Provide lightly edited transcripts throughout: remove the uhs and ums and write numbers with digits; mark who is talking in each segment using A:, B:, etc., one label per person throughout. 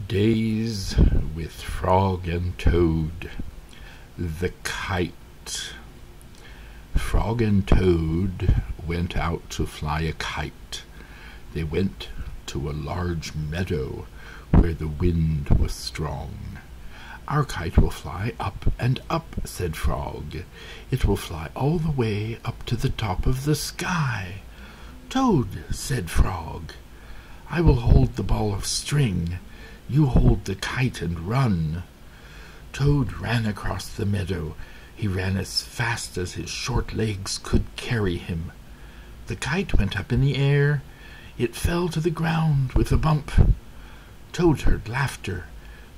A: Days with Frog and Toad. The Kite. Frog and Toad went out to fly a kite. They went to a large meadow where the wind was strong. "Our kite will fly up and up," said Frog. "It will fly all the way up to the top of the sky." "Toad," said Frog, "I will hold the ball of string. You hold the kite and run." Toad ran across the meadow. He ran as fast as his short legs could carry him. The kite went up in the air. It fell to the ground with a bump. Toad heard laughter.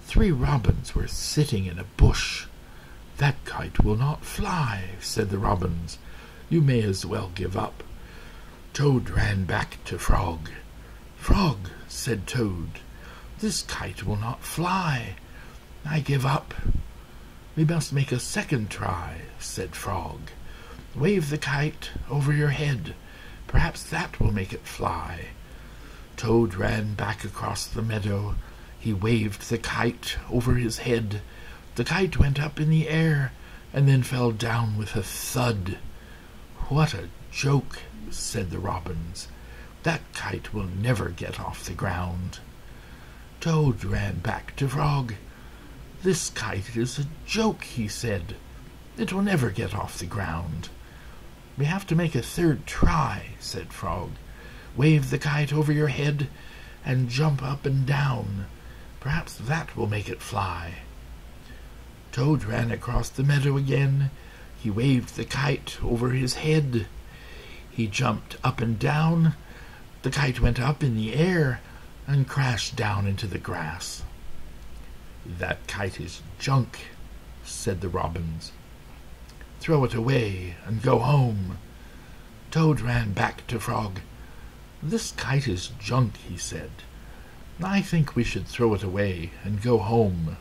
A: 3 robins were sitting in a bush. "That kite will not fly," said the robins. "You may as well give up." Toad ran back to Frog. "Frog," said Toad, "this kite will not fly. I give up." "We must make a second try," said Frog. "Wave the kite over your head. Perhaps that will make it fly." Toad ran back across the meadow. He waved the kite over his head. The kite went up in the air and then fell down with a thud. "What a joke," said the robins. "That kite will never get off the ground." Toad ran back to Frog. "This kite is a joke," he said. "It will never get off the ground." "We have to make a third try," said Frog. "Wave the kite over your head and jump up and down. Perhaps that will make it fly." Toad ran across the meadow again. He waved the kite over his head. He jumped up and down. The kite went up in the air and crashed down into the grass. "That kite is junk," said the robins. "Throw it away and go home." Toad ran back to Frog. "This kite is junk," he said. "I think we should throw it away and go home."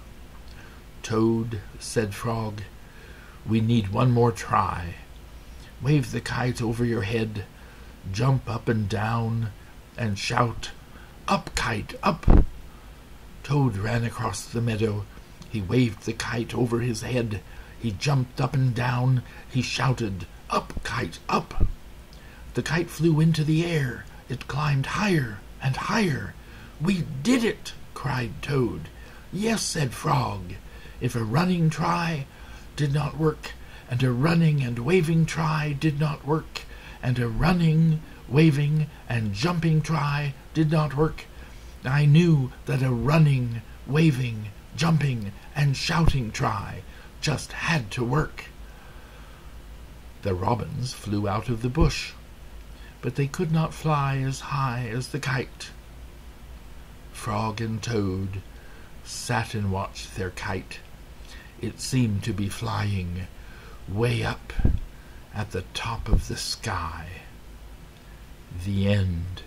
A: "Toad," said Frog, "we need one more try. Wave the kite over your head, jump up and down, and shout, 'Up, kite, up!'" Toad ran across the meadow. He waved the kite over his head. He jumped up and down. He shouted, "Up, kite, up!" The kite flew into the air. It climbed higher and higher. "We did it!" cried Toad. "Yes," said Frog. "If a running try did not work, and a running and waving try did not work, and a running, waving, and jumping try did not work, I knew that a running, waving, jumping, and shouting try just had to work." The robins flew out of the bush, but they could not fly as high as the kite. Frog and Toad sat and watched their kite. It seemed to be flying way up at the top of the sky. The end.